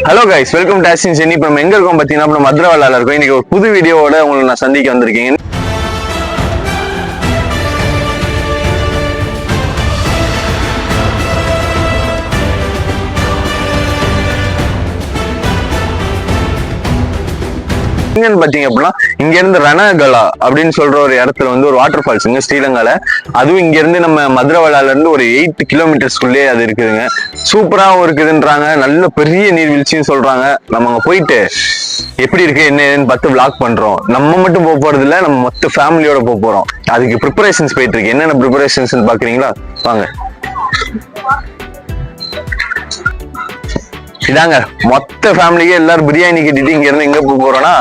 Hello guys, welcome to Austin Chennai. இப்போ நம்ம எங்க இருக்கோம் பார்த்தீங்கன்னா, நம்ம மதுரவாலால இருக்கோம். இன்னைக்கு ஒரு புது வீடியோவோட உங்களை நான் சந்திக்க வந்திருக்கேன். இங்கன்னு பாத்தீங்க அப்படின்னா, இங்க இருந்து ரணகலா அப்படின்னு சொல்ற ஒரு இடத்துல வந்து ஒரு வாட்டர் ஃபால்ஸுங்க ஸ்ரீலங்கால. அதுவும் இங்க இருந்து நம்ம மதுரவாலால இருந்து ஒரு 8 கிலோமீட்டர்ஸ்குள்ளேயே அது இருக்குதுங்க. சூப்பராகவும் இருக்குதுன்றாங்க, நல்ல பெரிய நீர்வீழ்ச்சின்னு சொல்றாங்க. நம்ம அங்க போயிட்டு எப்படி இருக்கு என்னன்னு பார்த்து விளாக் பண்றோம். நம்ம மட்டும் போக போறது இல்ல, நம்ம மொத்த ஃபேமிலியோட போக போறோம். அதுக்கு ப்ரிப்பரேஷன்ஸ் போயிட்டு இருக்கு. என்னென்ன ப்ரிப்பரேஷன்ஸ் பாக்குறீங்களா? வாங்க. இதாங்க மொத்த ஃபேமிலிக்கு எல்லாரும் பிரியாணி கட்டிட்டு இங்க இருந்து எங்க போக போறோம்னா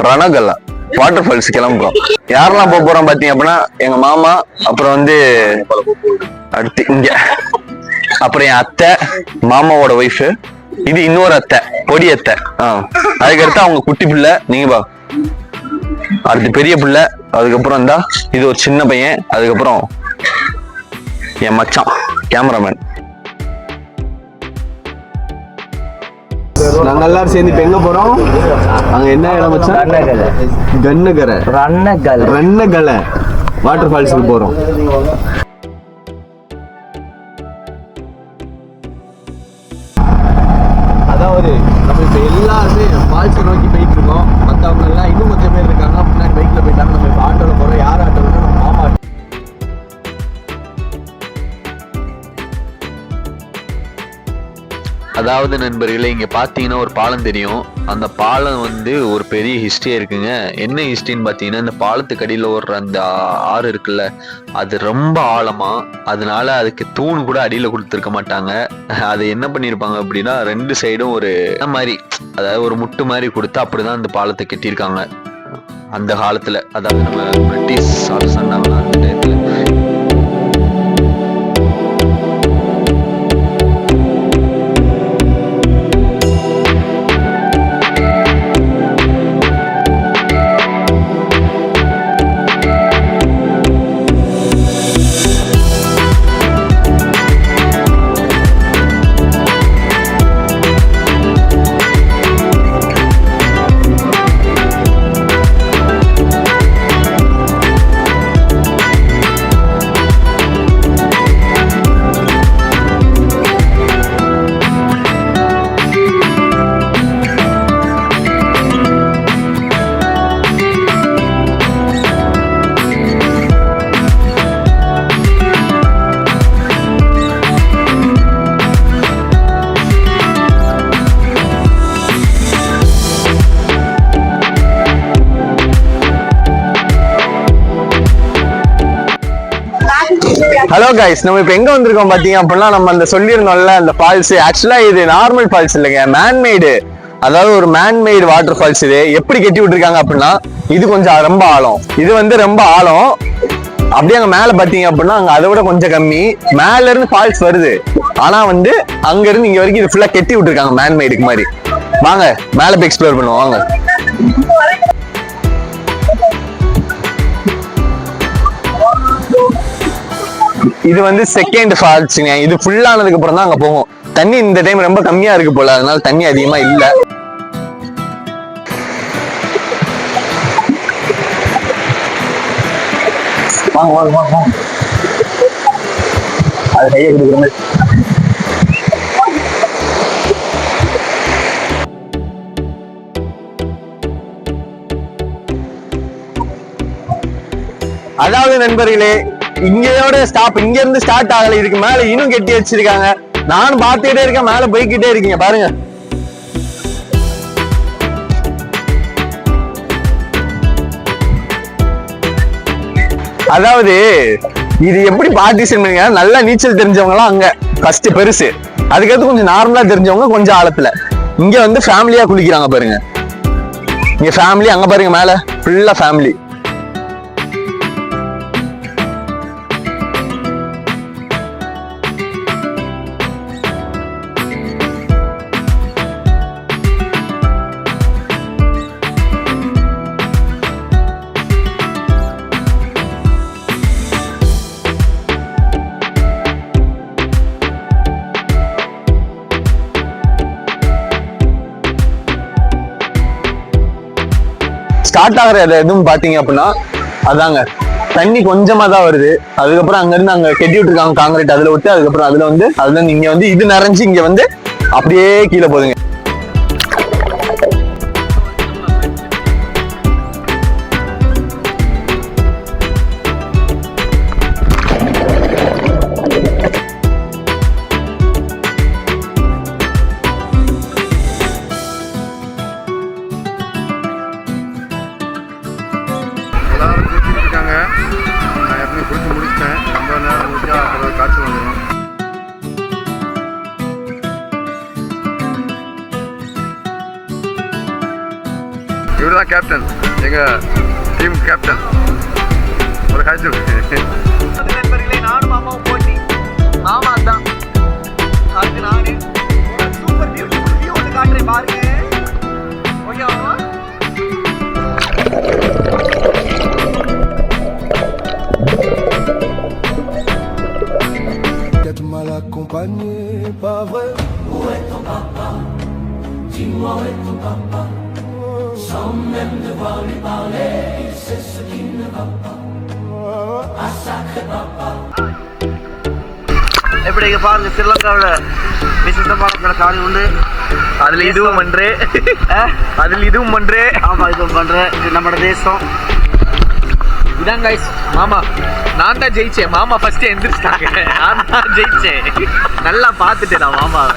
ரணகலா வாட்டர் ஃபால்ஸ் கிளம்புறோம். யாரெல்லாம் போக போறோம் பாத்தீங்க அப்படின்னா, எங்க மாமா, அப்புறம் வந்து அடுத்து இங்க, அப்புறம் என் அத்தை, மாமாவோட ஒய்ஃபு, இது இன்னொரு அத்தை, பொடி அத்தை. அதுக்கடுத்து அவங்க குட்டி பிள்ளை, நீங்க பா, அடுத்து பெரிய பிள்ளை, அதுக்கப்புறம் இருந்தா இது ஒரு சின்ன பையன், அதுக்கப்புறம் என் மச்சான் கேமராமேன். நாங்க எல்லாரும் சேர்ந்து இப்ப எங்க போறோம்? அங்க என்ன இடம் வச்சா? கன்னகரை ரன்னகலை வாட்டர் ஃபால்ஸுக்கு போறோம். அதாவது நம்ம இப்ப எல்லாருமே ஃபால்ஸை நோக்கி போயிட்டு இருக்கோம். மற்றவங்க எல்லாம் இன்னும் கொஞ்சம் பேர் இருக்காங்க, முன்னாடி பைக்ல போயிட்டாங்க. நம்ம இப்ப ஆட்டோல போறோம். யார் ஆட்டோல? நம்ம மாமா. அதாவது நண்பர்களே, இங்க பாத்தீங்கன்னா ஒரு பாலம் தெரியும். அந்த பாலம் வந்து ஒரு பெரிய ஹிஸ்டரியா இருக்குங்க. என்ன ஹிஸ்டரின்னு பாத்தீங்கன்னா, இந்த பாலத்துக்கு அடியில ஓடுற அந்த ஆறு இருக்குல்ல, அது ரொம்ப ஆழமா, அதனால அதுக்கு தூண் கூட அடியில கொடுத்துருக்க மாட்டாங்க. அது என்ன பண்ணிருப்பாங்க அப்படின்னா, ரெண்டு சைடும் ஒரு மாதிரி, அதாவது ஒரு முட்டு மாதிரி கொடுத்து அப்படிதான் அந்த பாலத்தை கட்டியிருக்காங்க அந்த காலத்துல. அதாவது நம்ம பிரிட்டிஷ் அரசாங்கம் அந்த நேரத்துல. ஹலோ கைஸ், நம்ம இப்ப எங்க வந்திருக்கோம் பாத்தீங்க அப்படின்னா, நம்ம அந்த சொல்லியிருந்தோம்ல அந்த ஃபால்ஸ், ஆக்சுவலா இது நார்மல் ஃபால்ஸ் இல்லைங்க, மேன்மேடு. அதாவது ஒரு மேன்மேடு வாட்டர் ஃபால்ஸ். இது எப்படி கட்டி விட்டுருக்காங்க அப்படின்னா, இது கொஞ்சம் ரொம்ப ஆழம், இது வந்து ரொம்ப ஆழம். அப்படியே அங்க மேல பாத்தீங்க அப்படின்னா, அங்க அதை விட கொஞ்சம் கம்மி. மேல இருந்து ஃபால்ஸ் வருது, ஆனா வந்து அங்க இருந்து இங்க வரைக்கும் இது ஃபுல்லா கட்டி விட்டுருக்காங்க மேன்மேடுக்கு மாதிரி. வாங்க மேல போய் எக்ஸ்ப்ளோர் பண்ணுவோம். வாங்க. இது வந்து செகண்ட் ஃபால்ஸுங்க. இது ஃபுல் ஆனதுக்கு அப்புறம் தான் அங்க போகும். தண்ணி இந்த டைம் ரொம்ப கம்மியா இருக்கு போல, அதனால தண்ணி அதிகமா இல்ல. வாங்க வாங்க வாங்க. அது கையை கொடுக்குற மாதிரி. அதாவது நண்பர்களே, இங்கயோட ஸ்டாப், இங்க இருந்து ஸ்டார்ட் ஆகல, இதுக்கு மேல இன்னும் கெட்டி வச்சிருக்காங்க. நானும் பார்த்துக்கிட்டே இருக்கேன், மேல போய்கிட்டே இருக்கீங்க பாருங்க. அதாவது இது எப்படி பார்ட்டிஷன் பண்ணுங்க, நல்லா நீச்சல் தெரிஞ்சவங்க எல்லாம் அங்க ஃபர்ஸ்ட் பெருசு, அதுக்கடுத்து கொஞ்சம் நார்மலா தெரிஞ்சவங்க கொஞ்சம் ஆழத்துல. இங்க வந்து ஃபேமிலியா குளிக்கிறாங்க பாருங்க. இங்க ஃபேமிலி, அங்க பாருங்க மேல ஃபுல்லா ஃபேமிலி. ஸ்டார்ட் ஆகுற எதுவும் பாத்தீங்க அப்படின்னா அதாங்க தண்ணி கொஞ்சமா தான் வருது. அதுக்கப்புறம் அங்க இருந்து அங்க கெட்டி விட்டுருக்காங்க காங்கிரீட், அதுல விட்டு அதுக்கப்புறம் அதுல இருந்து இங்க வந்து இது நிறைஞ்சு இங்க வந்து அப்படியே கீழே போகுதுங்க. இவர்தான் கேப்டன், எங்க டீம் கேப்டன். ஒரு காய்ச்சி நண்பர்களே, நானும் மாமாவும் போட்டி. மாமா தான் அதுக்கு நானு சூப்பர் பியூட்டிஃபுல் வியூ ஒன்று காட்டுறேன் பாருங்க. ஓகே மாமா. Mal accompagné, pas vrai. Où est ton papa? Dis-moi où est ton papa? Sans même devoir lui parler, il sait ce qui ne va pas. Ah sacré papa. எப்படி இங்க பாருங்க, ஸ்ரீலங்காவோட விசித்திரமான காடு உண்டு. அதுல இதுவும் பண்றே, அதுல இதுவும் பண்றே. ஆமா, இதுவும் பண்றேன். இது நம்ம தேசம். இதான் கைஸ் மாமா, நான் தான் ஜெயிச்சேன். மாமா ஃபர்ஸ்ட் எந்திரிச்சிட்டாங்க, நான் தான் ஜெயிச்சேன். நல்லா பார்த்துட்டேன் நான் மாமாவை.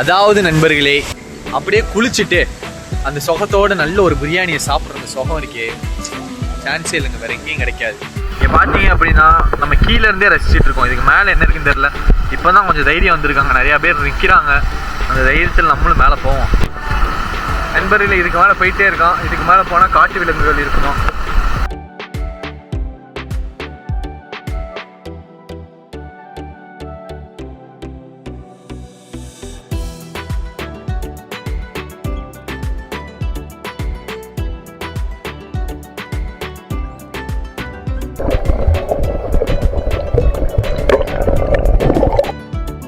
அதாவது நண்பர்களே, அப்படியே குளிச்சுட்டு அந்த சுகத்தோட நல்ல ஒரு பிரியாணியை சாப்பிட்ற அந்த சுகம் இருக்கே, சான்ஸே இல்லைங்க, வேற எங்கேயும் கிடைக்காது. இங்கே பார்த்தீங்க அப்படின்னா நம்ம கீழே இருந்தே ரசிச்சுட்டு இருக்கோம். இதுக்கு மேலே என்ன இருக்குன்னு தெரியல. இப்போ தான் கொஞ்சம் தைரியம் வந்திருக்காங்க, நிறையா பேர் நிற்கிறாங்க. அந்த தைரியத்தில் நம்மளும் மேலே போவோம். நண்பர்களே, இதுக்கு மேலே போயிட்டே இருக்கோம். இதுக்கு மேலே போனால் காட்டு விலங்குகள் இருக்குமா.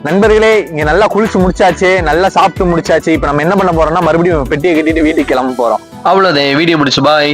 நண்பர்களே, இங்க நல்லா குளிச்சு முடிச்சாச்சு, நல்லா சாப்பிட்டு முடிச்சாச்சு. இப்ப நம்ம என்ன பண்ண போறோம்னா மறுபடியும் பெட்டியை கட்டிட்டு வீட்டுக்கு கிளம்ப போறோம். அவ்வளோதான், வீடியோ முடிச்சு பாய்.